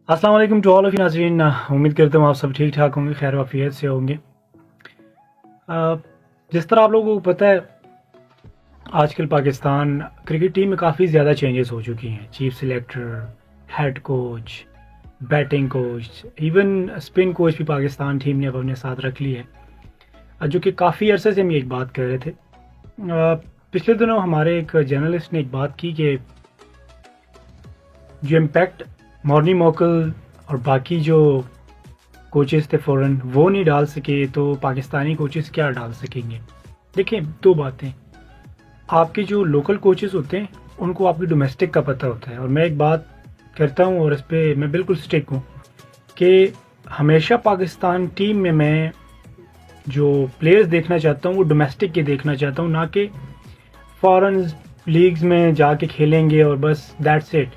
अस्सलाम वालेकुम to all of you नाज़रीन। उम्मीद करता हूँ आप सब ठीक ठाक होंगे, खैर वाफियत से होंगे। जिस तरह आप लोगों को पता है, आजकल पाकिस्तान क्रिकेट टीम में काफ़ी ज़्यादा चेंजेस हो चुकी हैं। Chief selector, head coach, batting coach, even spin coach भी पाकिस्तान टीम ने अब अपने साथ रख ली है, जो कि काफ़ी अरसे से हम एक बात कर रहे थे। पिछले दिनों हमारे एक जर्नलिस्ट ने एक बात की कि जो इम्पैक्ट मॉर्नी मोकल और बाकी जो कोचेस थे फ़ॉरेन वो नहीं डाल सके तो पाकिस्तानी कोचेस क्या डाल सकेंगे। देखिए, दो बातें। आपके जो लोकल कोचेस होते हैं उनको आपकी डोमेस्टिक का पता होता है, और मैं एक बात करता हूँ और इस पर मैं बिल्कुल स्टिक हूँ कि हमेशा पाकिस्तान टीम में मैं जो प्लेयर्स देखना चाहता हूँ वो डोमेस्टिक के देखना चाहता हूँ, ना कि फॉरेन लीग्स में जाके खेलेंगे और बस दैट्स इट,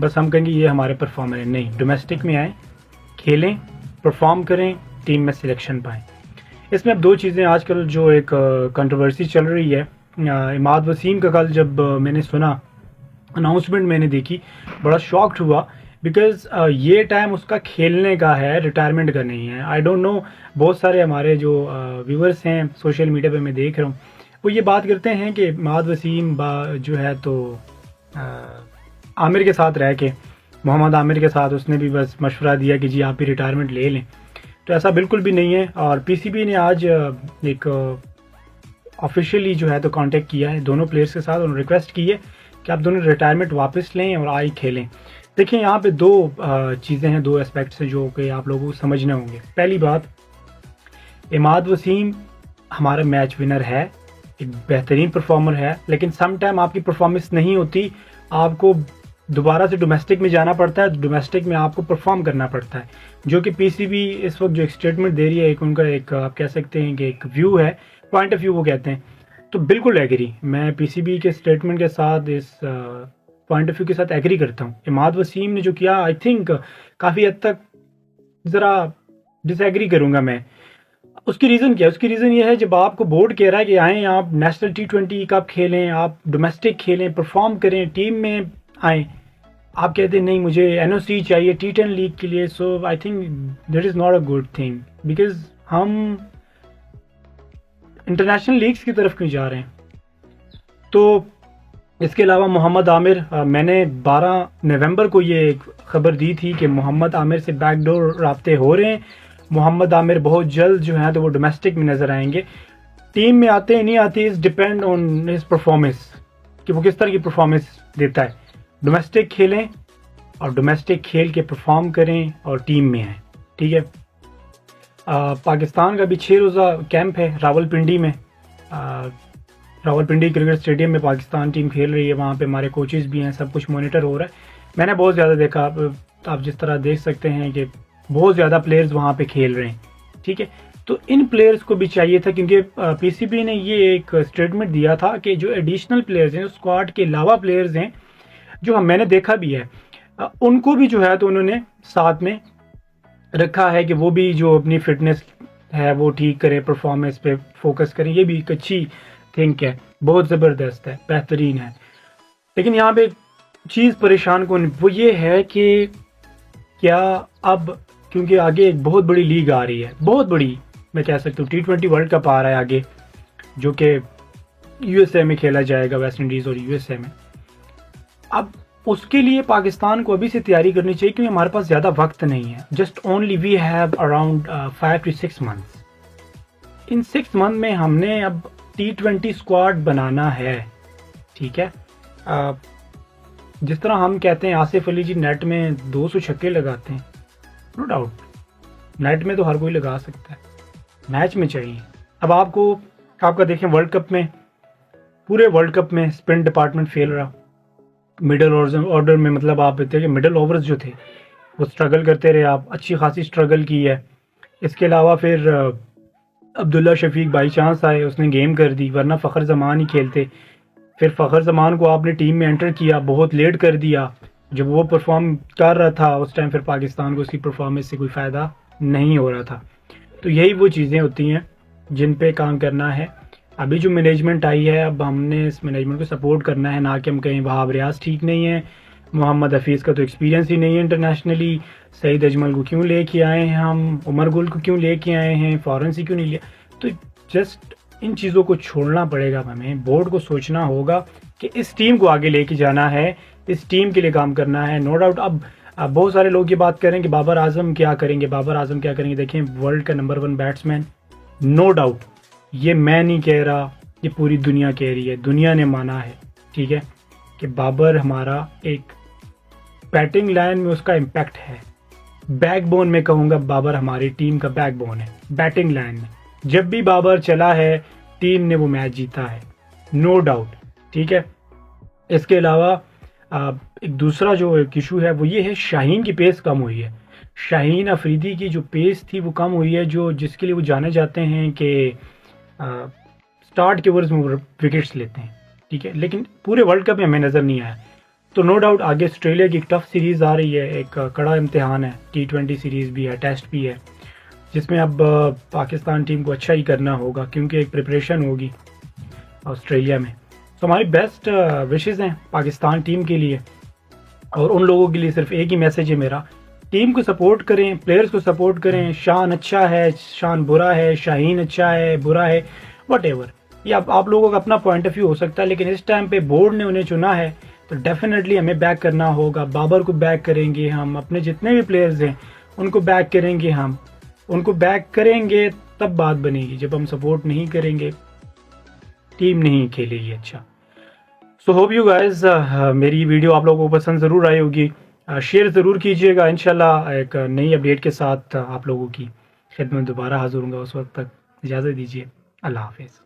बस हम कहेंगे ये हमारे परफॉर्मर हैं। नहीं, डोमेस्टिक में आए, खेलें, परफॉर्म करें, टीम में सिलेक्शन पाएँ। इसमें अब दो चीज़ें आजकल जो एक कंट्रोवर्सी चल रही है। इमाद वसीम का कल जब मैंने सुना, अनाउंसमेंट मैंने देखी, बड़ा शॉक्ड हुआ, बिकॉज ये टाइम उसका खेलने का है, रिटायरमेंट का नहीं है। आई डोंट नो, बहुत सारे हमारे जो व्यूअर्स हैं सोशल मीडिया पे मैं देख रहा हूँ, वो ये बात करते हैं कि इमाद वसीम जो है तो आमिर के साथ रह के, मोहम्मद आमिर के साथ उसने भी बस मशवरा दिया कि जी आप भी रिटायरमेंट ले लें। तो ऐसा बिल्कुल भी नहीं है, और पीसीबी ने आज एक ऑफिशियली जो है तो कांटेक्ट किया है दोनों प्लेयर्स के साथ, उन्होंने रिक्वेस्ट की है कि आप दोनों रिटायरमेंट वापस लें और आए खेलें। देखिए, यहाँ पे दो चीज़ें हैं, दो एस्पेक्ट्स हैं जो कि आप लोगों को समझने होंगे। पहली बात, इमाद वसीम हमारा मैच विनर है, एक बेहतरीन परफॉर्मर है, लेकिन सम टाइम आपकी परफॉर्मेंस नहीं होती, आपको दोबारा से डोमेस्टिक में जाना पड़ता है, डोमेस्टिक में आपको परफॉर्म करना पड़ता है, जो कि पीसीबी इस वक्त जो एक स्टेटमेंट दे रही है, एक उनका एक आप कह सकते हैं कि एक व्यू है, पॉइंट ऑफ व्यू वो कहते हैं, तो बिल्कुल एग्री, मैं पीसीबी के स्टेटमेंट के साथ, इस पॉइंट ऑफ व्यू के साथ एग्री करता हूँ। इमाद वसीम ने जो किया, आई थिंक काफ़ी हद तक ज़रा डिसएग्री करूँगा मैं। उसकी रीज़न क्या है? उसकी रीज़न ये है, जब आपको बोर्ड कह रहा है कि आएँ आप नेशनल T20 कप खेलें, आप डोमेस्टिक खेलें, परफॉर्म करें, टीम में आएँ, आप कहते हैं नहीं मुझे एनओसी चाहिए T10 लीग के लिए। So I think that is not a good thing, because हम इंटरनेशनल लीग्स की तरफ क्यों जा रहे हैं। तो इसके अलावा मोहम्मद आमिर, मैंने 12 नवंबर को ये एक खबर दी थी कि मोहम्मद आमिर से बैकडोर राब्ते हो रहे हैं, मोहम्मद आमिर बहुत जल्द जो है तो वो डोमेस्टिक में नज़र आएंगे। टीम में आते हैं नहीं आते, is depend on his performance, कि वो किस तरह की परफॉर्मेंस देता है। डोमेस्टिक खेलें और डोमेस्टिक खेल के परफॉर्म करें और टीम में आएँ, ठीक है। पाकिस्तान का भी 6 रोज़ा कैंप है रावलपिंडी में। रावलपिंडी क्रिकेट स्टेडियम में पाकिस्तान टीम खेल रही है, वहाँ पे हमारे कोचेज़ भी हैं, सब कुछ मॉनिटर हो रहा है। मैंने बहुत ज़्यादा देखा, आप जिस तरह देख सकते हैं कि बहुत ज़्यादा प्लेयर्स वहाँ पे खेल रहे हैं, ठीक है। तो इन प्लेयर्स को भी चाहिए था, क्योंकि पीसीबी ने ये एक स्टेटमेंट दिया था कि जो एडिशनल प्लेयर्स हैं, स्क्वाड के अलावा प्लेयर्स हैं, जो मैंने देखा भी है, उनको भी जो है तो उन्होंने साथ में रखा है कि वो भी जो अपनी फिटनेस है वो ठीक करें, परफॉर्मेंस पे फोकस करें। ये भी एक अच्छी थिंक है, बहुत ज़बरदस्त है, बेहतरीन है। लेकिन यहाँ पे चीज़ परेशान कौन, वो ये है कि क्या अब, क्योंकि आगे एक बहुत बड़ी लीग आ रही है, बहुत बड़ी मैं कह सकता हूँ, T20 वर्ल्ड कप आ रहा है आगे, जो कि यूएसए में खेला जाएगा, वेस्ट इंडीज़ और यूएसए में। अब उसके लिए पाकिस्तान को अभी से तैयारी करनी चाहिए, क्योंकि हमारे पास ज़्यादा वक्त नहीं है। Just only we have around 5 to 6 months. इन 6 मंथ में हमने अब T20 स्क्वाड बनाना है, ठीक है। जिस तरह हम कहते हैं आसिफ अली जी नेट में 200 छक्के लगाते हैं, नो डाउट, नेट में तो हर कोई लगा सकता है, मैच में चाहिए। अब आपका देखें वर्ल्ड कप में, पूरे वर्ल्ड कप में स्पिन डिपार्टमेंट फेल रहा, मिडल ऑर्डर में, मतलब आप देखते हैं कि मिडल ओवर्स जो थे वो स्ट्रगल करते रहे, आप अच्छी खासी स्ट्रगल की है। इसके अलावा फिर अब्दुल्ला शफीक बाई चांस आए, उसने गेम कर दी, वरना फ़खर जमान ही खेलते। फिर फ़खर जमान को आपने टीम में एंटर किया, बहुत लेट कर दिया, जब वो परफॉर्म कर रहा था उस टाइम फिर पाकिस्तान को उसकी परफॉर्मेंस से कोई फ़ायदा नहीं हो रहा था। तो यही वो चीज़ें होती हैं जिन पे काम करना है। अभी जो मैनेजमेंट आई है, अब हमने इस मैनेजमेंट को सपोर्ट करना है, ना कि हम कहें वहाब रियाज ठीक नहीं है, मोहम्मद हफीज़ का तो एक्सपीरियंस ही नहीं है इंटरनेशनली। सईद अजमल को क्यों लेके आए हैं हम, उमर गुल को क्यों लेके आए हैं, फॉरन से क्यों नहीं लिया। तो जस्ट इन चीज़ों को छोड़ना पड़ेगा हमें, बोर्ड को सोचना होगा कि इस टीम को आगे लेके जाना है, इस टीम के लिए काम करना है। नो डाउट अब बहुत सारे लोग ये बात करें कि बाबर आजम क्या करेंगे, बाबर आजम क्या करेंगे। देखें, वर्ल्ड का नंबर 1 बैट्समैन, नो डाउट, ये मैं नहीं कह रहा, ये पूरी दुनिया कह रही है, दुनिया ने माना है, ठीक है, कि बाबर हमारा एक बैटिंग लाइन में उसका इम्पैक्ट है। बैकबोन में कहूँगा, बाबर हमारी टीम का बैकबोन है बैटिंग लाइन में। जब भी बाबर चला है टीम ने वो मैच जीता है, नो डाउट, ठीक है। इसके अलावा एक दूसरा जो एक इशू है वो ये है, शाहीन की पेस कम हुई है। शाहीन अफरीदी की जो पेस थी वो कम हुई है, जो जिसके लिए वो जाने जाते हैं कि स्टार्ट के ओवर्स में विकेट्स लेते हैं, ठीक है, लेकिन पूरे वर्ल्ड कप में हमें नज़र नहीं आया। तो नो डाउट आगे ऑस्ट्रेलिया की एक टफ सीरीज़ आ रही है, एक कड़ा इम्तिहान है, T20 सीरीज़ भी है, टेस्ट भी है, जिसमें अब पाकिस्तान टीम को अच्छा ही करना होगा क्योंकि एक प्रिपरेशन होगी ऑस्ट्रेलिया में। तो हमारी बेस्ट विशेज़ हैं पाकिस्तान टीम के लिए, और उन लोगों के लिए सिर्फ एक ही मैसेज है मेरा, टीम को सपोर्ट करें, प्लेयर्स को सपोर्ट करें। शान अच्छा है, शान बुरा है, शाहीन अच्छा है, बुरा है, वट ये आप लोगों का अपना पॉइंट ऑफ व्यू हो सकता है, लेकिन इस टाइम पे बोर्ड ने उन्हें चुना है तो डेफिनेटली हमें बैक करना होगा। बाबर को बैक करेंगे हम, अपने जितने भी प्लेयर्स हैं उनको बैक करेंगे हम, उनको बैक करेंगे तब बात बनेगी। जब हम सपोर्ट नहीं करेंगे टीम नहीं खेलेगी अच्छा। सो होप यू गाइज मेरी वीडियो आप लोगों को पसंद ज़रूर आई होगी, शेयर ज़रूर कीजिएगा। इंशाल्लाह एक नई अपडेट के साथ आप लोगों की खिदमत दोबारा हाजिर होऊंगा। उस वक्त तक इजाज़त दीजिए, अल्लाह हाफिज़।